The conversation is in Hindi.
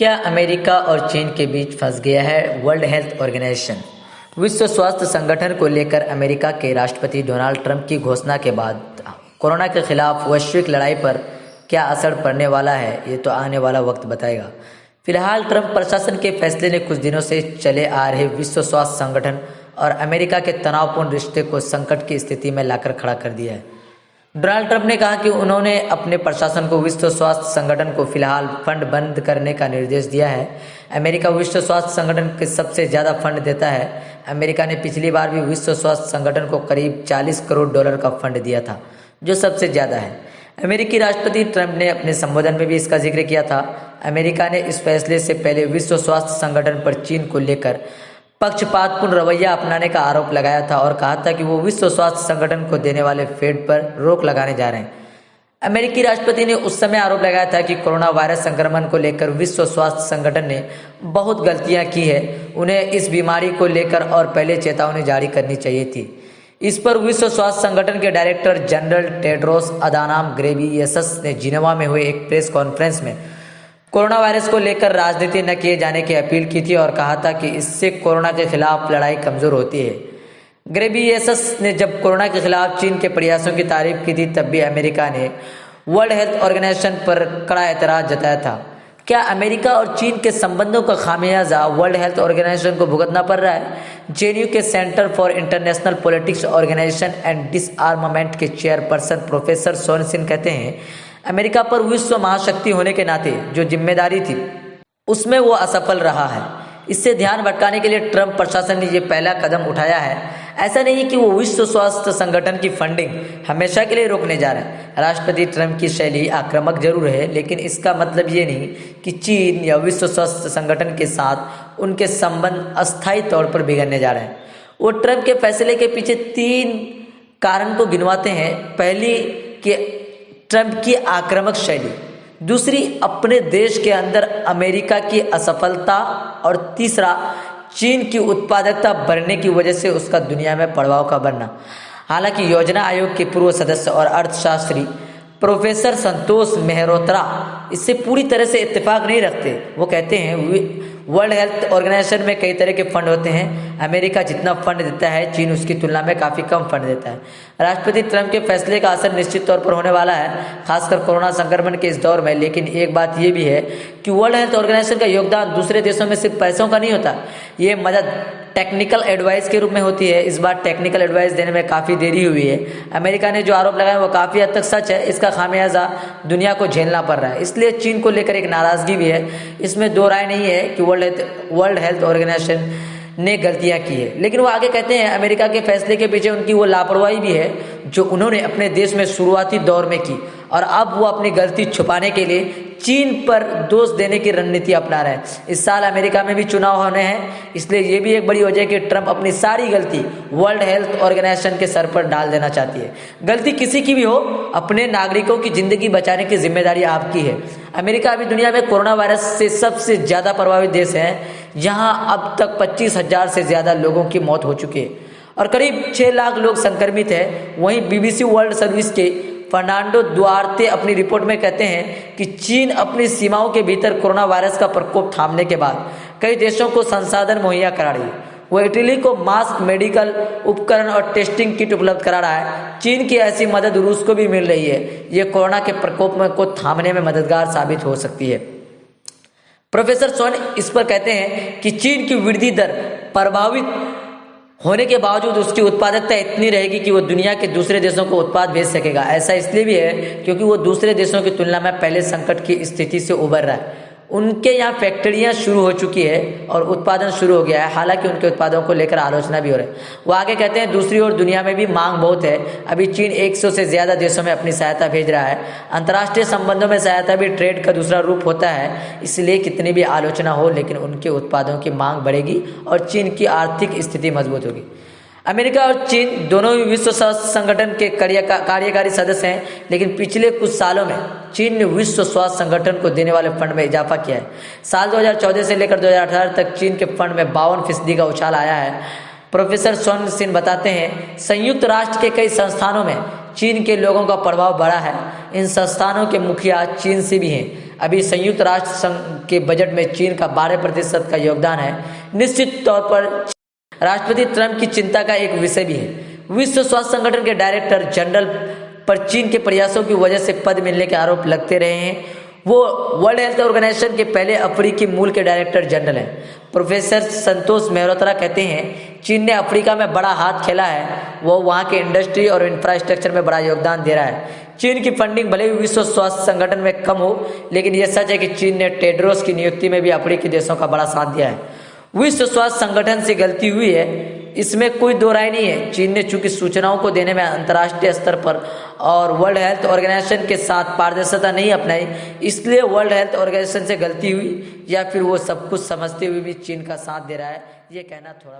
क्या अमेरिका और चीन के बीच फंस गया है वर्ल्ड हेल्थ ऑर्गेनाइजेशन? विश्व स्वास्थ्य संगठन को लेकर अमेरिका के राष्ट्रपति डोनाल्ड ट्रंप की घोषणा के बाद कोरोना के खिलाफ वैश्विक लड़ाई पर क्या असर पड़ने वाला है, ये तो आने वाला वक्त बताएगा। फिलहाल ट्रंप प्रशासन के फैसले ने कुछ दिनों से चले आ रहे विश्व स्वास्थ्य संगठन और अमेरिका के तनावपूर्ण रिश्ते को संकट की स्थिति में लाकर खड़ा कर दिया है। डोनाल्ड ट्रंप ने कहा कि उन्होंने अपने प्रशासन को विश्व स्वास्थ्य संगठन को फिलहाल फंड बंद करने का निर्देश दिया है। अमेरिका विश्व स्वास्थ्य संगठन के सबसे ज़्यादा फंड देता है। अमेरिका ने पिछली बार भी विश्व स्वास्थ्य संगठन को करीब 40 करोड़ डॉलर का फंड दिया था, जो सबसे ज़्यादा है। अमेरिकी राष्ट्रपति ट्रंप ने अपने संबोधन में भी इसका जिक्र किया था। अमेरिका ने इस फैसले से पहले विश्व स्वास्थ्य संगठन पर चीन को लेकर पक्षपातपूर्ण रवैया अपनाने का आरोप लगाया था और कहा था कि वो विश्व स्वास्थ्य संगठन को देने वाले फेड पर रोक लगाने जा रहे हैं। अमेरिकी राष्ट्रपति ने उस समय आरोप लगाया था कि कोरोना वायरस संक्रमण को लेकर विश्व स्वास्थ्य संगठन ने बहुत गलतियां की है, उन्हें इस बीमारी को लेकर और पहले चेतावनी जारी करनी चाहिए थी। इस पर विश्व स्वास्थ्य संगठन के डायरेक्टर जनरल टेड्रोस अदानॉम घेब्रेयेसस ने जिनेवा में हुए एक प्रेस कॉन्फ्रेंस में कोरोना वायरस को लेकर राजनीति न किए जाने की अपील की थी और कहा था कि इससे कोरोना के खिलाफ लड़ाई कमजोर होती है। घेब्रेयेसस ने जब कोरोना के खिलाफ चीन के प्रयासों की तारीफ की थी, तब भी अमेरिका ने वर्ल्ड हेल्थ ऑर्गेनाइजेशन पर कड़ा एतराज जताया था। क्या अमेरिका और चीन के संबंधों का खामियाजा वर्ल्ड हेल्थ ऑर्गेनाइजेशन को भुगतना पड़ रहा है? जेएनयू के centre for international politics organisation and disarmament के चेयरपर्सन प्रोफेसर सोरेनसन कहते हैं, अमेरिका पर विश्व महाशक्ति होने के नाते जो जिम्मेदारी थी उसमें वो असफल रहा है। इससे ध्यान भटकाने के लिए ट्रंप प्रशासन ने ये पहला कदम उठाया है। ऐसा नहीं कि वो विश्व स्वास्थ्य संगठन की फंडिंग हमेशा के लिए रोकने जा रहे हैं। राष्ट्रपति ट्रंप की शैली आक्रामक जरूर है, लेकिन इसका मतलब ये नहीं कि चीन या विश्व स्वास्थ्य संगठन के साथ उनके संबंध अस्थायी तौर पर बिगड़ने जा रहे हैं। वो ट्रंप के फैसले के पीछे 3 कारण को गिनवाते हैं। पहली कि ट्रंप की आक्रामक शैली, दूसरी अपने देश के अंदर अमेरिका की असफलता और तीसरा चीन की उत्पादकता बढ़ने की वजह से उसका दुनिया में प्रभाव का बढ़ना। हालांकि योजना आयोग के पूर्व सदस्य और अर्थशास्त्री प्रोफेसर संतोष मेहरोत्रा इससे पूरी तरह से इत्तेफाक नहीं रखते। वो कहते हैं वर्ल्ड हेल्थ ऑर्गेनाइजेशन में कई तरह के फंड होते हैं। अमेरिका जितना फंड देता है, चीन उसकी तुलना में काफ़ी कम फंड देता है। राष्ट्रपति ट्रंप के फैसले का असर निश्चित तौर पर होने वाला है, खासकर कोरोना संक्रमण के इस दौर में। लेकिन एक बात यह भी है कि वर्ल्ड हेल्थ ऑर्गेनाइजेशन का योगदान दूसरे देशों में सिर्फ पैसों का नहीं होता, ये मदद टेक्निकल एडवाइस के रूप में होती है। इस बार टेक्निकल एडवाइस देने में काफ़ी देरी हुई है। अमेरिका ने जो आरोप लगाया वो काफ़ी हद तक सच है। इसका खामियाजा दुनिया को झेलना पड़ रहा है, इसलिए चीन को लेकर एक नाराज़गी भी है। इसमें दो राय नहीं है कि वर्ल्ड हेल्थ ऑर्गेनाइजेशन ने गलतियां की है। लेकिन वो आगे कहते हैं अमेरिका के फैसले के पीछे उनकी वो लापरवाही भी है जो उन्होंने अपने देश में शुरुआती दौर में की, और अब वो अपनी गलती छुपाने के लिए चीन पर दोष देने की रणनीति अपना रहे हैं। इस साल अमेरिका में भी चुनाव होने हैं, इसलिए ये भी एक बड़ी वजह है कि ट्रंप अपनी सारी गलती वर्ल्ड हेल्थ ऑर्गेनाइजेशन के सर पर डाल देना चाहती है। गलती किसी की भी हो, अपने नागरिकों की जिंदगी बचाने की जिम्मेदारी आपकी है। अमेरिका अभी दुनिया में कोरोना वायरस से सबसे ज़्यादा प्रभावित देश है, जहां अब तक 25,000 से ज़्यादा लोगों की मौत हो चुकी है और करीब 6 लाख लोग संक्रमित हैं। वहीं बीबीसी वर्ल्ड सर्विस के फर्नांडो दुआर्ते अपनी रिपोर्ट में कहते हैं कि चीन अपनी सीमाओं के भीतर कोरोना वायरस का प्रकोप थामने के बाद कई देशों को संसाधन मुहैया करा रही है। वो इटली को मास्क, मेडिकल उपकरण और टेस्टिंग किट उपलब्ध करा रहा है। चीन की ऐसी मदद रूस को भी मिल रही है। ये कोरोना के प्रकोप को थामने में मददगार साबित हो सकती है। प्रोफेसर सोन इस पर कहते हैं कि चीन की वृद्धि दर प्रभावित होने के बावजूद उसकी उत्पादकता इतनी रहेगी कि वो दुनिया के दूसरे देशों को उत्पाद भेज सकेगा। ऐसा इसलिए भी है क्योंकि वो दूसरे देशों की तुलना में पहले संकट की स्थिति से उबर रहा है। उनके यहाँ फैक्ट्रियाँ शुरू हो चुकी है और उत्पादन शुरू हो गया है। हालांकि उनके उत्पादों को लेकर आलोचना भी हो रही है। वो आगे कहते हैं दूसरी ओर दुनिया में भी मांग बहुत है। अभी चीन 100 से ज़्यादा देशों में अपनी सहायता भेज रहा है। अंतर्राष्ट्रीय संबंधों में सहायता भी ट्रेड का दूसरा रूप होता है। इसलिए कितनी भी आलोचना हो, लेकिन उनके उत्पादों की मांग बढ़ेगी और चीन की आर्थिक स्थिति मजबूत होगी। अमेरिका और चीन दोनों ही विश्व स्वास्थ्य संगठन के कार्यकारी सदस्य हैं, लेकिन पिछले कुछ सालों में चीन ने विश्व स्वास्थ्य संगठन को देने वाले फंड में इजाफा किया है। साल 2014 से लेकर 2018 तक चीन के फंड में 52% का उछाल आया है। प्रोफेसर सोरेनसन बताते हैं, संयुक्त राष्ट्र के कई संस्थानों में चीन के लोगों का प्रभाव बढ़ा है। इन संस्थानों के मुखिया चीन से भी हैं। अभी संयुक्त राष्ट्र संघ के बजट में चीन का 12% का योगदान है। निश्चित तौर पर राष्ट्रपति ट्रंप की चिंता का एक विषय भी है। विश्व स्वास्थ्य संगठन के डायरेक्टर जनरल पर चीन के प्रयासों की वजह से पद मिलने के आरोप लगते रहे हैं। वो वर्ल्ड हेल्थ ऑर्गेनाइजेशन के पहले अफ्रीकी मूल के डायरेक्टर जनरल हैं। प्रोफेसर संतोष मेहरोत्रा कहते हैं, चीन ने अफ्रीका में बड़ा हाथ खेला है। वो वहाँ के इंडस्ट्री और इंफ्रास्ट्रक्चर में बड़ा योगदान दे रहा है। चीन की फंडिंग भले ही विश्व स्वास्थ्य संगठन में कम हो, लेकिन यह सच है कि चीन ने टेड्रोस की नियुक्ति में भी अफ्रीकी देशों का बड़ा साथ दिया है। विश्व स्वास्थ्य संगठन से गलती हुई है, इसमें कोई दो राय नहीं है। चीन ने चूंकि सूचनाओं को देने में अंतर्राष्ट्रीय स्तर पर और वर्ल्ड हेल्थ ऑर्गेनाइजेशन के साथ पारदर्शिता नहीं अपनाई, इसलिए वर्ल्ड हेल्थ ऑर्गेनाइजेशन से गलती हुई, या फिर वो सब कुछ समझते हुए भी चीन का साथ दे रहा है, ये कहना थोड़ा